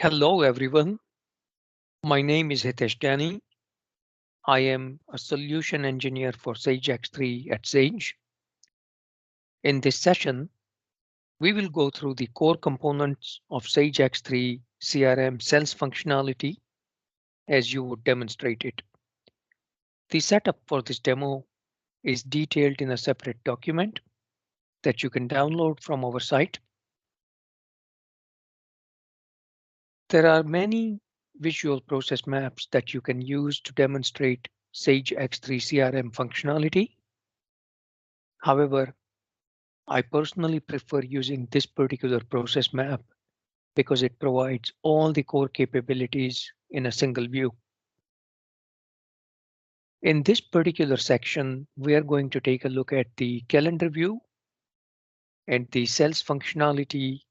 Hello everyone, my name is Hitesh Dani. I am a solution engineer for Sage X3 at Sage. In this session, we will go through the core components of Sage X3 CRM sales functionality as you would demonstrate it. The setup for this demo is detailed in a separate document that you can download from our site. There are many visual process maps that you can use to demonstrate Sage X3 CRM functionality. However, I personally prefer using this particular process map because it provides all the core capabilities in a single view. In this particular section, we are going to take a look at the calendar view and the sales functionality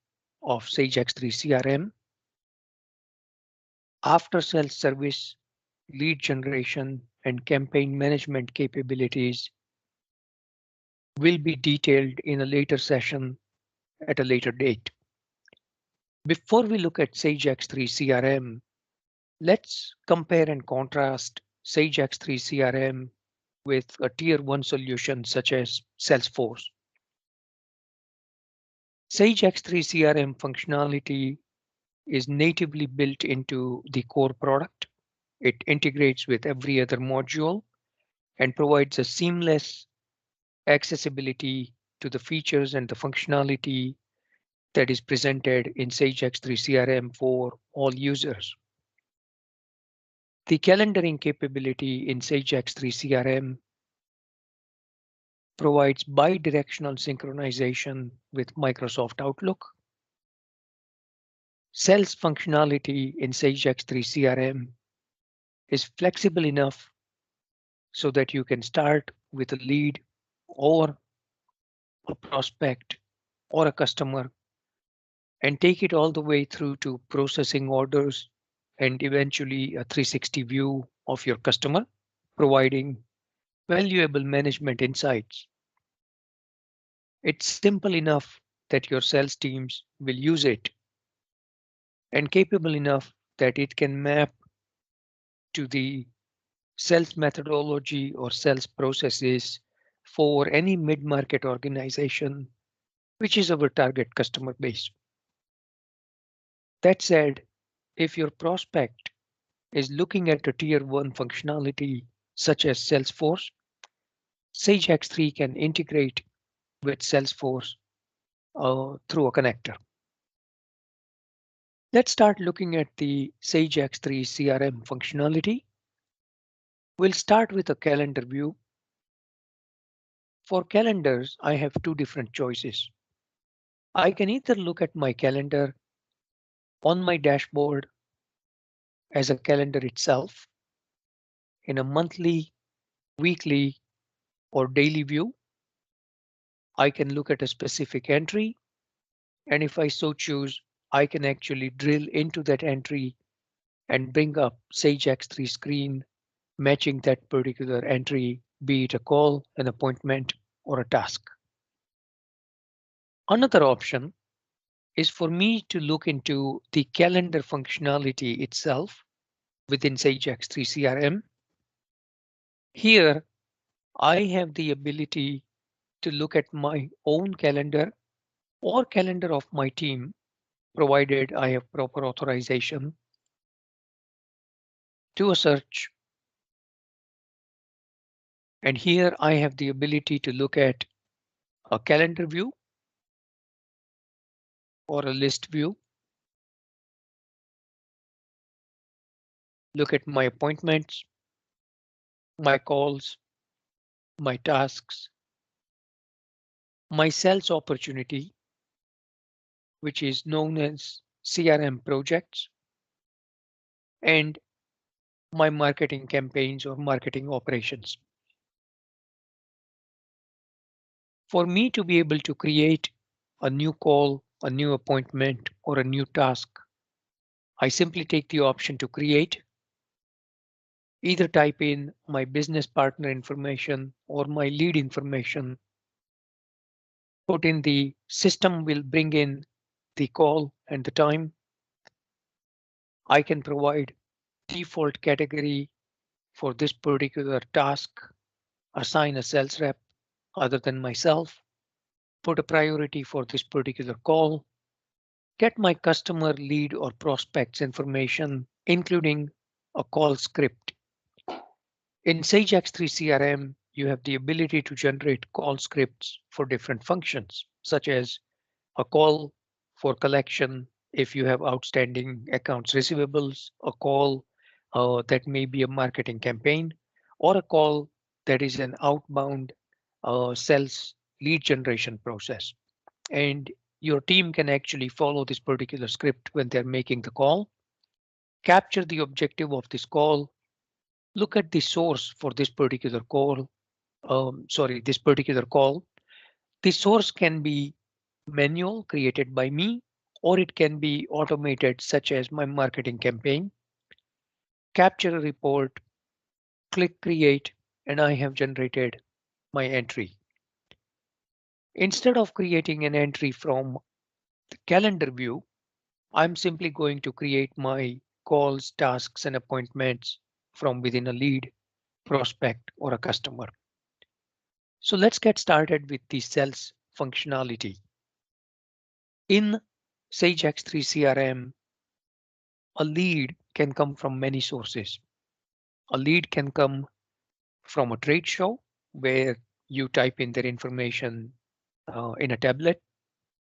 of Sage X3 CRM, after sales service, lead generation, and campaign management capabilities will be detailed in a later session at a later date. Before we look at Sage X3 CRM, let's compare and contrast Sage X3 CRM with a tier 1 solution such as Salesforce. Sage X3 CRM functionality is natively built into the core product. It integrates with every other module and provides a seamless accessibility to the features and the functionality that is presented in Sage X3 CRM for all users. The calendaring capability in Sage X3 CRM provides bi-directional synchronization with Microsoft Outlook. Sales functionality in Sage X3 CRM is flexible enough so that you can start with a lead or a prospect or a customer and take it all the way through to processing orders and eventually a 360 view of your customer, providing valuable management insights. It's simple enough that your sales teams will use it and capable enough that it can map to the sales methodology or sales processes for any mid-market organization, which is our target customer base. That said, if your prospect is looking at a tier 1 functionality such as Salesforce, Sage X3 can integrate with Salesforce through a connector. Let's start looking at the Sage X3 CRM functionality. We'll start with a calendar view. For calendars, I have two different choices. I can either look at my calendar on my dashboard as a calendar itself in a monthly, weekly, or daily view. I can look at a specific entry, and if I so choose, I can actually drill into that entry and bring up Sage X3 screen matching that particular entry, be it a call, an appointment, or a task. Another option is for me to look into the calendar functionality itself within Sage X3 CRM. Here, I have the ability to look at my own calendar or calendar of my team, provided I have proper authorization, to a search. And here I have the ability to look at a calendar view or a list view. Look at my appointments, my calls, my tasks, my sales opportunity, which is known as CRM projects, and my marketing campaigns or marketing operations. For me to be able to create a new call, a new appointment, or a new task, I simply take the option to create, either type in my business partner information or my lead information, put in the system will bring in the call and the time, I can provide default category for this particular task, assign a sales rep other than myself, put a priority for this particular call, get my customer lead or prospects information, including a call script. In Sage X3 CRM, you have the ability to generate call scripts for different functions, such as a call for collection if you have outstanding accounts receivables, a call that may be a marketing campaign, or a call that is an outbound sales lead generation process. And your team can actually follow this particular script when they're making the call, capture the objective of this call, look at the source for this particular call. This particular call. The source can be manual created by me, or it can be automated, such as my marketing campaign. Capture a report, click create, and I have generated my entry. Instead of creating an entry from the calendar view, I'm simply going to create my calls, tasks, and appointments from within a lead, prospect, or a customer. So let's get started with the sales functionality. In Sage X3 CRM, a lead can come from many sources. A lead can come from a trade show where you type in their information in a tablet.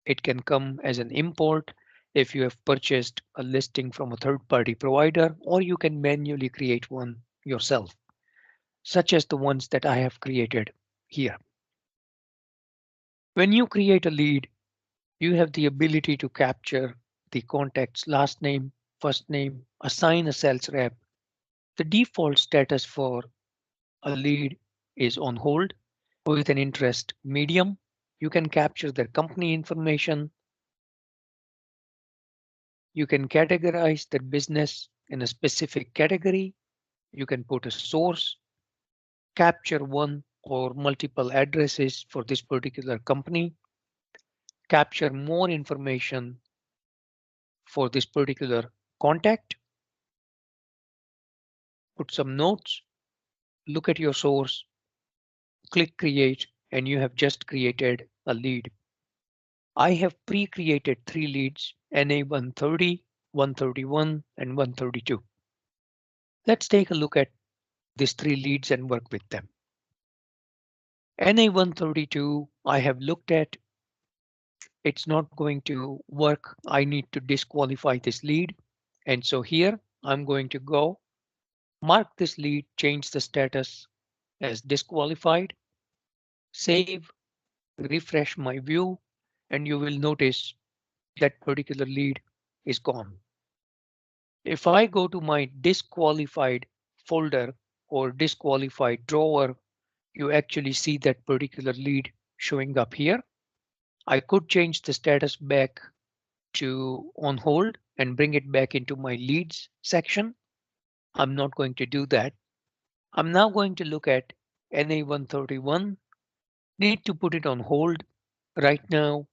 It can come as an import if you have purchased a listing from a third-party provider, or you can manually create one yourself, such as the ones that I have created here. When you create a lead, you have the ability to capture the contact's last name, first name, assign a sales rep. The default status for a lead is on hold with an interest medium. You can capture their company information. You can categorize their business in a specific category. You can put a source, capture one or multiple addresses for this particular company, capture more information for this particular contact, put some notes, look at your source, click create, and you have just created a lead. I have pre-created 3 leads, NA 130, 131, and 132. Let's take a look at these 3 leads and work with them. NA 132, I have looked at. It's not going to work. I need to disqualify this lead. And so here I'm going to go mark this lead, change the status as disqualified, save, refresh my view, and you will notice that particular lead is gone. If I go to my disqualified folder or disqualified drawer, you actually see that particular lead showing up here. I could change the status back to on hold and bring it back into my leads section. I'm not going to do that. I'm now going to look at NA131. Need to put it on hold. Right now,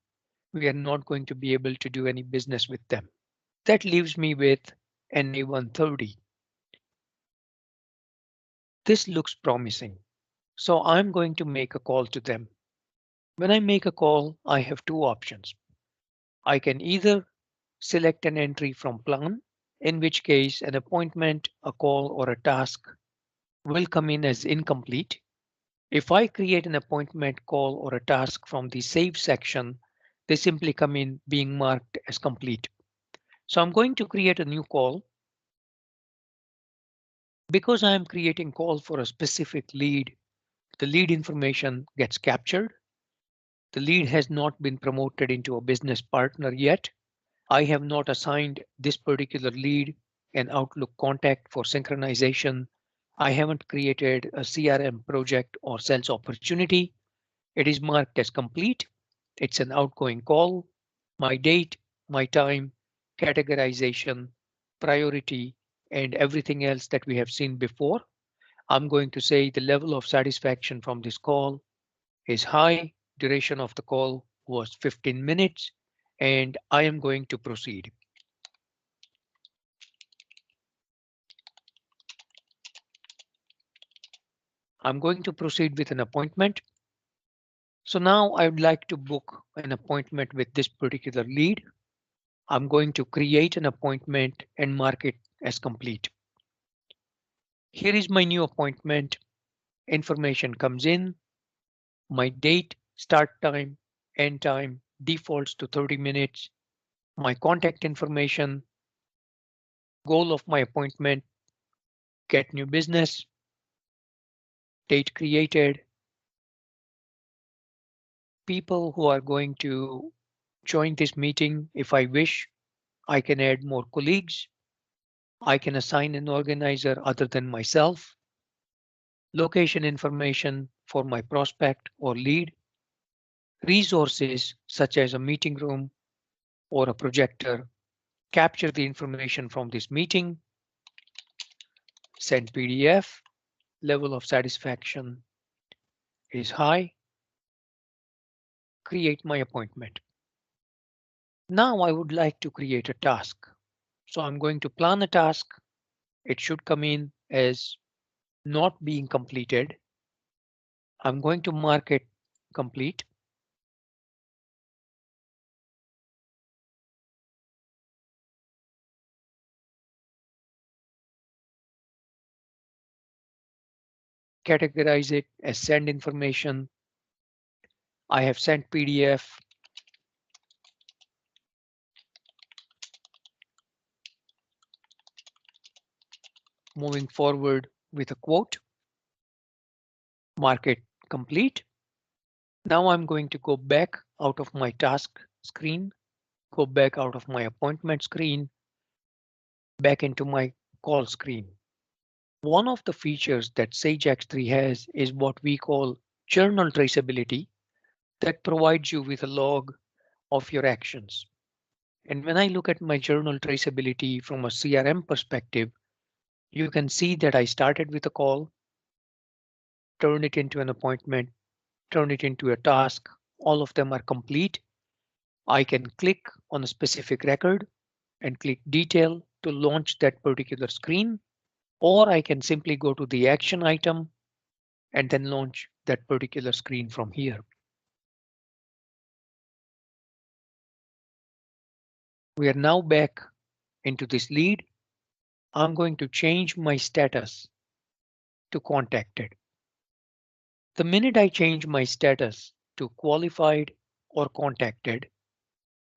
we are not going to be able to do any business with them. That leaves me with NA130. This looks promising. So I'm going to make a call to them. When I make a call, I have 2 options. I can either select an entry from plan, in which case an appointment, a call, or a task will come in as incomplete. If I create an appointment, call, or a task from the save section, they simply come in being marked as complete. So I'm going to create a new call. Because I am creating call for a specific lead, the lead information gets captured. The lead has not been promoted into a business partner yet. I have not assigned this particular lead an Outlook contact for synchronization. I haven't created a CRM project or sales opportunity. It is marked as complete. It's an outgoing call. My date, my time, categorization, priority, and everything else that we have seen before. I'm going to say the level of satisfaction from this call is high. Duration of the call was 15 minutes, and I am going to proceed. I'm going to proceed with an appointment. So now I would like to book an appointment with this particular lead. I'm going to create an appointment and mark it as complete. Here is my new appointment. Information comes in, my date, start time, end time, defaults to 30 minutes, my contact information, goal of my appointment, get new business, date created, people who are going to join this meeting. If I wish, I can add more colleagues. I can assign an organizer other than myself, location information for my prospect or lead, resources such as a meeting room or a projector, capture the information from this meeting, send PDF, level of satisfaction is high, create my appointment. Now I would like to create a task. So I'm going to plan a task. It should come in as not being completed. I'm going to mark it complete. Categorize it as send information. I have sent PDF. Moving forward with a quote, mark it complete. Now I'm going to go back out of my task screen, go back out of my appointment screen, back into my call screen. One of the features that Sage X3 has is what we call journal traceability that provides you with a log of your actions. And when I look at my journal traceability from a CRM perspective, you can see that I started with a call, turn it into an appointment, turn it into a task. All of them are complete. I can click on a specific record and click detail to launch that particular screen, or I can simply go to the action item and then launch that particular screen from here. We are now back into this lead. I'm going to change my status to contacted. The minute I change my status to qualified or contacted,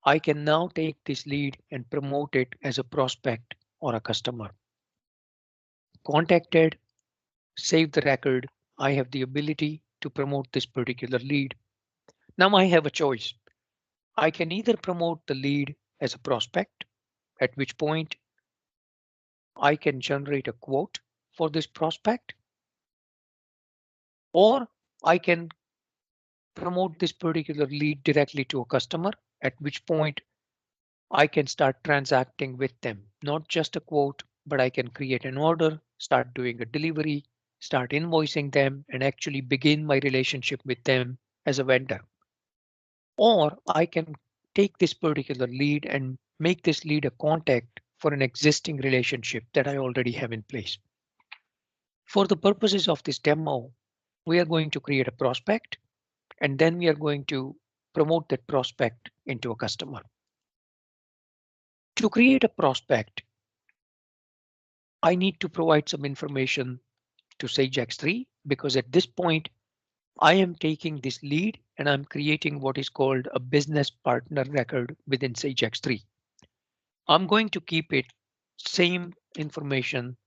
I can now take this lead and promote it as a prospect or a customer. Contacted, save the record. I have the ability to promote this particular lead. Now I have a choice. I can either promote the lead as a prospect, at which point I can generate a quote for this prospect, or I can promote this particular lead directly to a customer, at which point I can start transacting with them, not just a quote, but I can create an order, start doing a delivery, start invoicing them, and actually begin my relationship with them as a vendor. Or I can take this particular lead and make this lead a contact for an existing relationship that I already have in place. For the purposes of this demo, we are going to create a prospect, and then we are going to promote that prospect into a customer. To create a prospect, I need to provide some information to Sage X3 because at this point, I am taking this lead and I'm creating what is called a business partner record within Sage X3. I'm going to keep it same information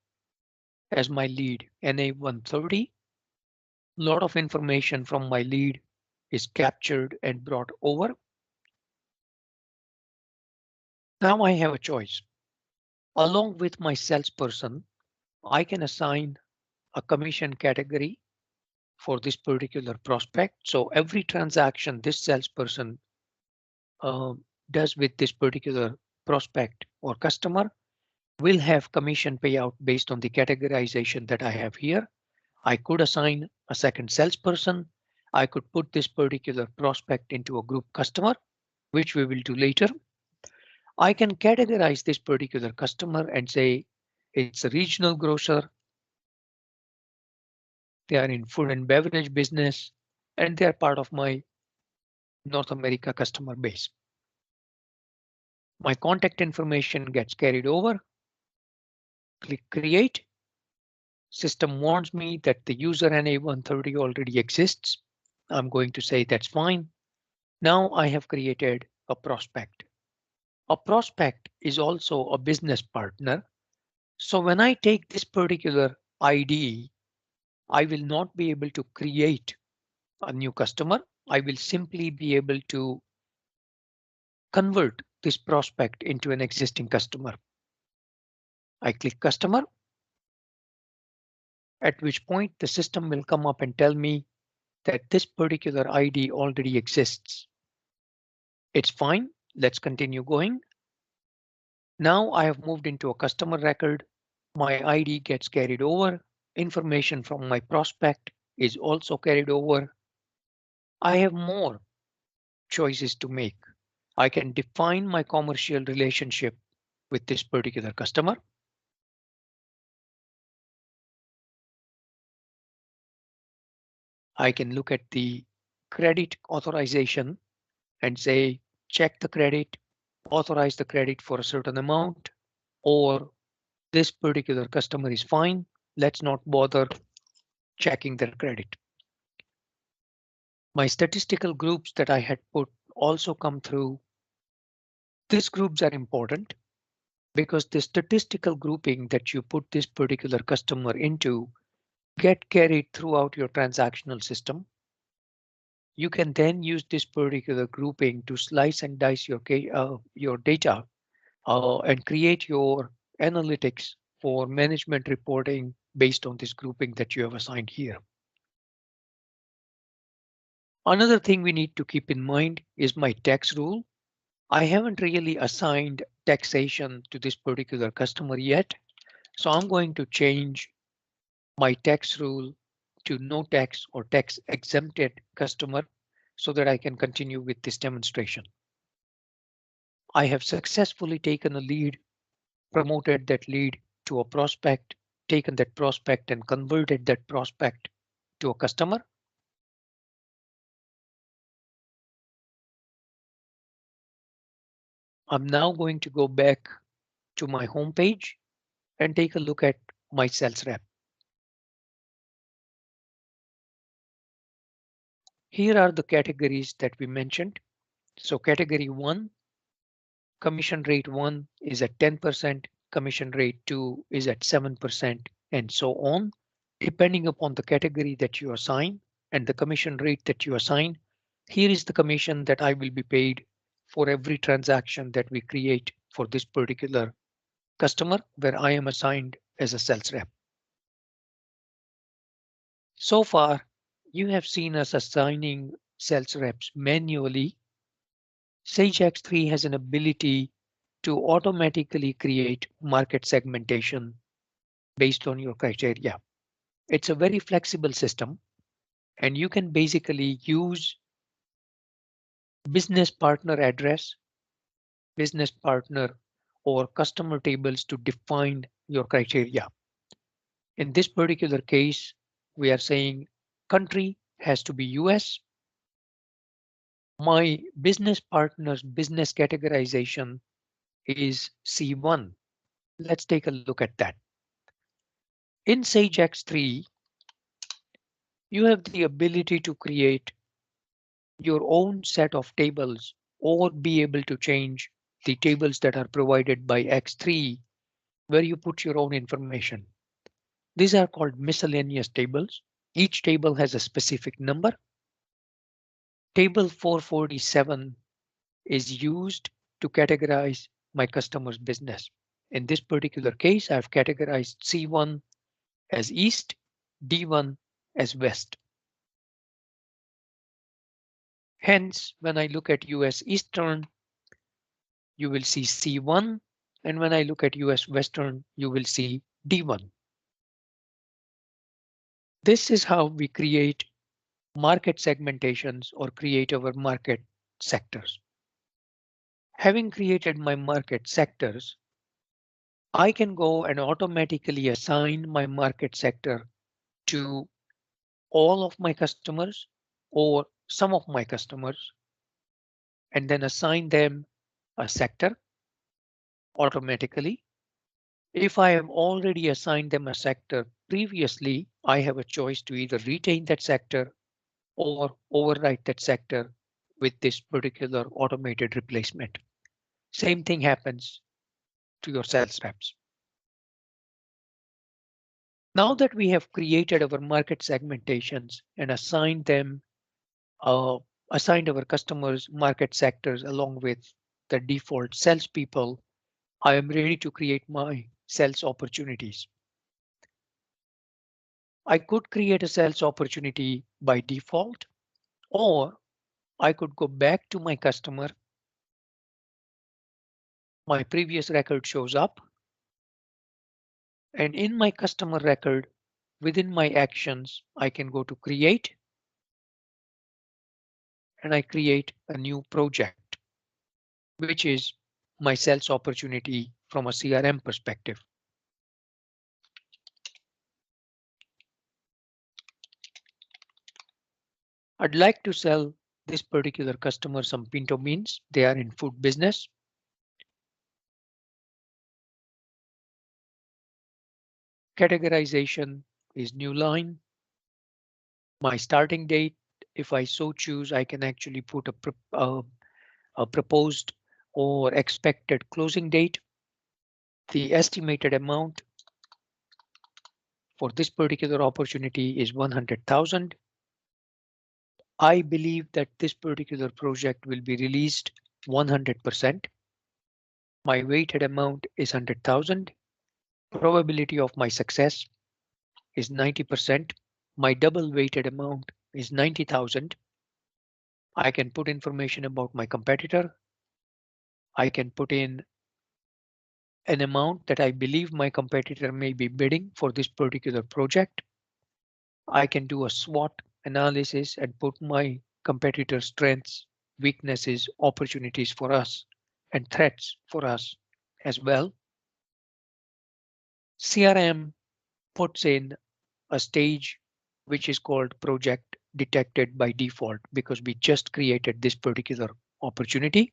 as my lead NA130. A lot of information from my lead is captured and brought over. Now I have a choice. Along with my salesperson, I can assign a commission category for this particular prospect. So every transaction this salesperson uh, does with this particular prospect or customer will have commission payout based on the categorization that I have here. I could assign a second salesperson. I could put this particular prospect into a group customer, which we will do later. I can categorize this particular customer and say it's a regional grocer, They are in food and beverage business, and they are part of my North America customer base. My contact information gets carried over. Click create. System warns me that the user NA130 already exists. I'm going to say that's fine. Now I have created a prospect. A prospect is also a business partner. So when I take this particular ID, I will not be able to create a new customer. I will simply be able to convert this prospect into an existing customer. I click customer, at which point the system will come up and tell me that this particular ID already exists. It's fine. Let's continue going. Now I have moved into a customer record. My ID gets carried over. Information from my prospect is also carried over. I have more choices to make. I can define my commercial relationship with this particular customer. I can look at the credit authorization and say, check the credit, authorize the credit for a certain amount, or this particular customer is fine. Let's not bother checking their credit. My statistical groups that I had put also come through. These groups are important because the statistical grouping that you put this particular customer into get carried throughout your transactional system. You can then use this particular grouping to slice and dice your data and create your analytics for management reporting based on this grouping that you have assigned here. Another thing we need to keep in mind is my tax rule. I haven't really assigned taxation to this particular customer yet, so I'm going to change my tax rule to no tax or tax exempted customer so that I can continue with this demonstration. I have successfully taken a lead, promoted that lead to a prospect, taken that prospect and converted that prospect to a customer. I'm now going to go back to my home page and take a look at my sales rep. Here are the categories that we mentioned. So category 1, commission rate 1 is at 10%, commission rate 2 is at 7%, and so on, depending upon the category that you assign and the commission rate that you assign. Here is the commission that I will be paid for every transaction that we create for this particular customer where I am assigned as a sales rep. So far, you have seen us assigning sales reps manually. Sage X3 has an ability to automatically create market segmentation based on your criteria. It's a very flexible system, and you can basically use business partner address, business partner, or customer tables to define your criteria. In this particular case, we are saying country has to be US. My business partner's business categorization is C1. Let's take a look at that. In Sage X3, you have the ability to create your own set of tables or be able to change the tables that are provided by X3 where you put your own information. These are called miscellaneous tables. Each table has a specific number. Table 447 is used to categorize my customer's business. In this particular case, I've categorized C1 as East, D1 as West. Hence, when I look at US Eastern, you will see C1, and when I look at US Western, you will see D1. This is how we create market segmentations or create our market sectors. Having created my market sectors, I can go and automatically assign my market sector to all of my customers or some of my customers and then assign them a sector automatically. If I have already assigned them a sector previously, I have a choice to either retain that sector or overwrite that sector with this particular automated replacement. Same thing happens to your sales reps. Now that we have created our market segmentations and uh, assigned our customers market sectors along with the default salespeople, I am ready to create my sales opportunities. I could create a sales opportunity by default, or I could go back to my customer. My previous record shows up, and in my customer record, within my actions, I can go to create and I create a new project, which is my sales opportunity from a CRM perspective. I'd like to sell this particular customer some pinto beans. They are in food business. Categorization is new line. My starting date, if I so choose, I can actually put a proposed or expected closing date. The estimated amount for this particular opportunity is 100,000. I believe that this particular project will be released 100%. My weighted amount is 100,000. Probability of my success is 90%. My double weighted amount is 90,000. I can put information about my competitor. I can put in an amount that I believe my competitor may be bidding for this particular project. I can do a SWOT analysis and put my competitor strengths, weaknesses, opportunities for us, and threats for us as well. CRM puts in a stage which is called project detected by default because we just created this particular opportunity.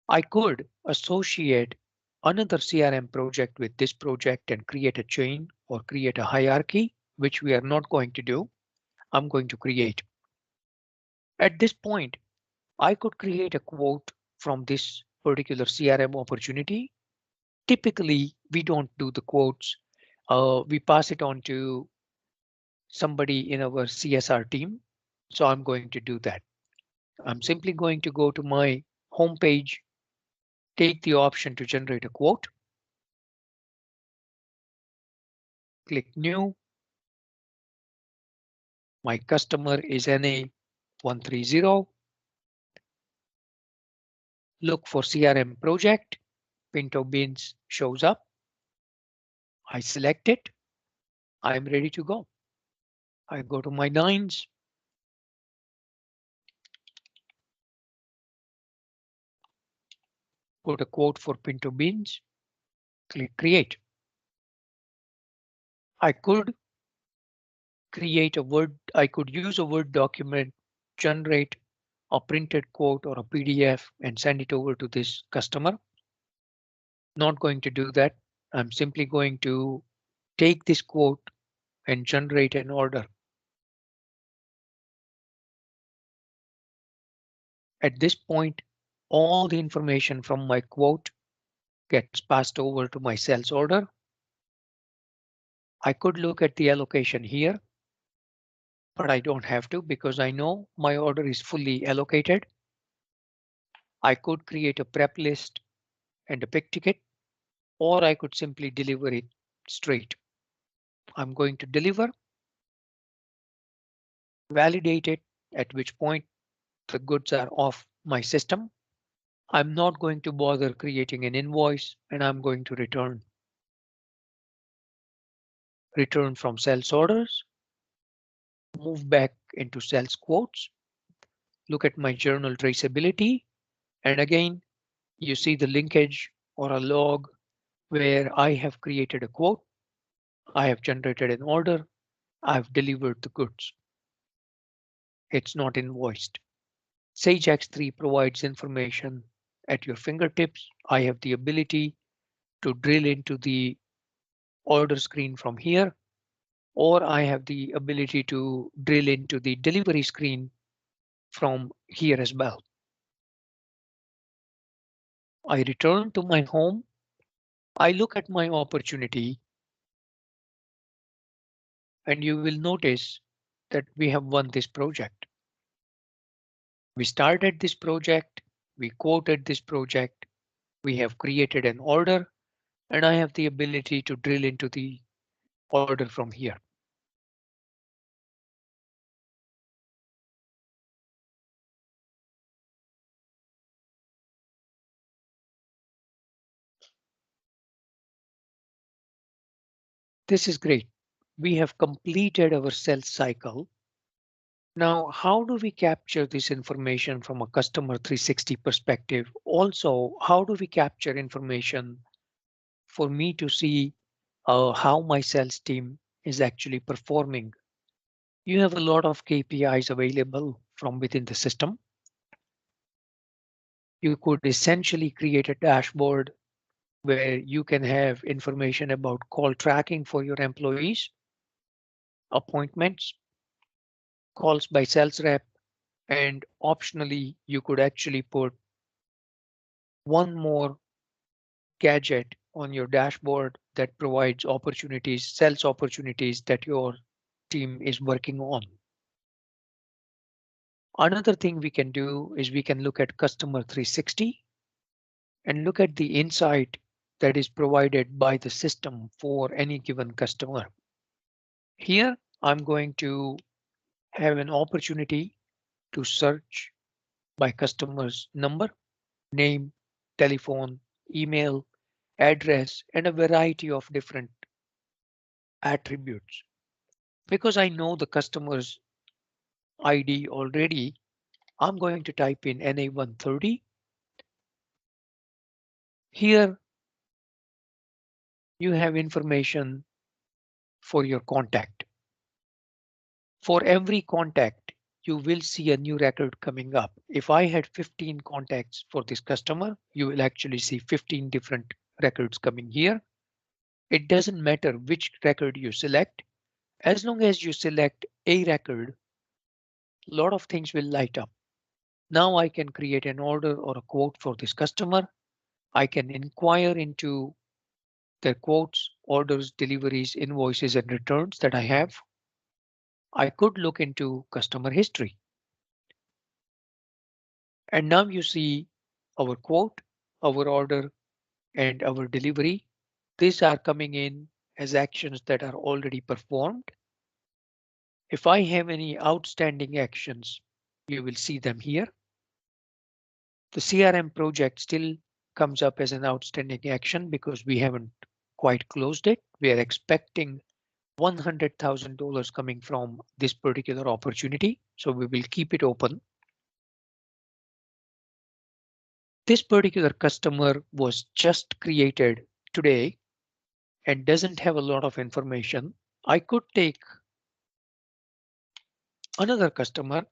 I could associate another CRM project with this project and create a chain or create a hierarchy, which we are not going to do. I'm going to create. At this point, I could create a quote from this particular CRM opportunity. Typically, we don't do the quotes. We pass it on to somebody in our CSR team. So I'm going to do that. I'm simply going to go to my home page, take the option to generate a quote, click new. My customer is NA130. Look for CRM project. Pinto Beans shows up. I select it. I'm ready to go. I go to my nines. Put a quote for Pinto Beans. Click create. I could create a Word. I could use a Word document, generate a printed quote or a PDF and send it over to this customer. Not going to do that. I'm simply going to take this quote and generate an order. At this point, all the information from my quote gets passed over to my sales order. I could look at the allocation here, but I don't have to because I know my order is fully allocated. I could create a prep list and a pick ticket, or I could simply deliver it straight. I'm going to deliver, validate it, at which point the goods are off my system. I'm not going to bother creating an invoice and I'm going to return from sales orders, move back into sales quotes, look at my journal traceability. And again, you see the linkage or a log where I have created a quote. I have generated an order. I've delivered the goods. It's not invoiced. Sage X3 provides information at your fingertips. I have the ability to drill into the order screen from here, or I have the ability to drill into the delivery screen from here as well. I return to my home. I look at my opportunity, and you will notice that we have won this project. We started this project, we quoted this project, we have created an order, and I have the ability to drill into the order from here. This is great. We have completed our sales cycle. Now, how do we capture this information from a customer 360 perspective? Also, how do we capture information for me to see how my sales team is actually performing? You have a lot of KPIs available from within the system. You could essentially create a dashboard where you can have information about call tracking for your employees, appointments, calls by sales rep, and optionally, you could actually put one more gadget on your dashboard that provides opportunities, sales opportunities that your team is working on. Another thing we can do is we can look at customer 360 and look at the insight that is provided by the system for any given customer. Here, I'm going to have an opportunity to search by customer's number, name, telephone, email, address, and a variety of different attributes. Because I know the customer's ID already, I'm going to type in NA130. Here you have information for your contact. For every contact, you will see a new record coming up. If I had 15 contacts for this customer, you will actually see 15 different records coming here. It doesn't matter which record you select. As long as you select a record, a lot of things will light up. Now I can create an order or a quote for this customer. I can inquire into their quotes, orders, deliveries, invoices, and returns that I have. I could look into customer history. And now you see our quote, our order, and our delivery. These are coming in as actions that are already performed. If I have any outstanding actions, you will see them here. The CRM project still comes up as an outstanding action because we haven't quite closed it. We are expecting $100,000 coming from this particular opportunity, so we will keep it open. This particular customer was just created today and doesn't have a lot of information. I could take another customer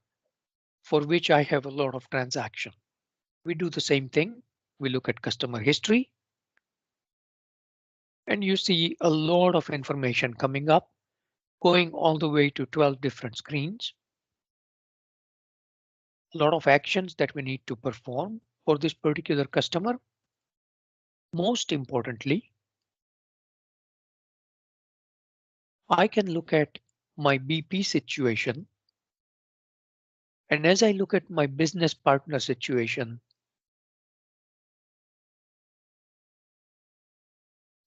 for which I have a lot of transaction. We do the same thing. We look at customer history and you see a lot of information coming up, going all the way to 12 different screens. A lot of actions that we need to perform for this particular customer. Most importantly, I can look at my BP situation. And as I look at my business partner situation,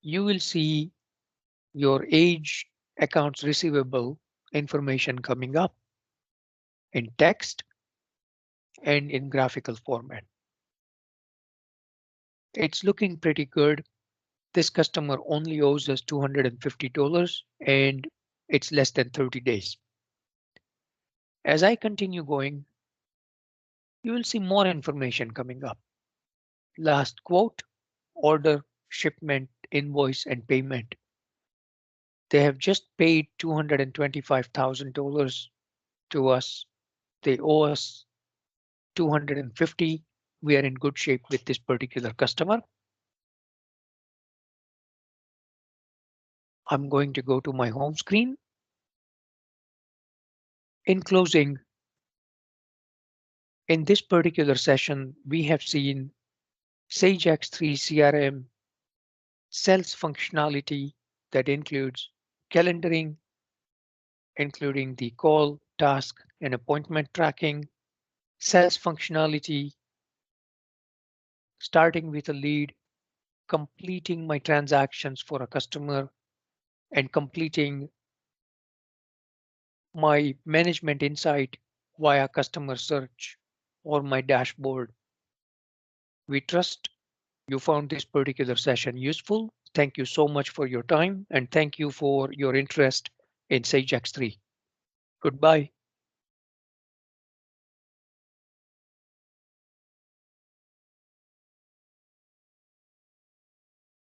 you will see your age, accounts receivable information coming up in text and in graphical format. It's looking pretty good. This customer only owes us $250 and it's less than 30 days. As I continue going, you will see more information coming up. Last quote, order, shipment, invoice, and payment. They have just paid $225,000 to us. They owe us 250. We are in good shape with this particular customer. I'm going to go to my home screen. In closing, in this particular session, we have seen Sage X3 CRM sales functionality that includes calendaring, including the call, task, and appointment tracking, sales functionality, starting with a lead, completing my transactions for a customer, and completing my management insight via customer search or my dashboard. We trust you found this particular session useful. Thank you so much for your time and thank you for your interest in Sage X3. Goodbye.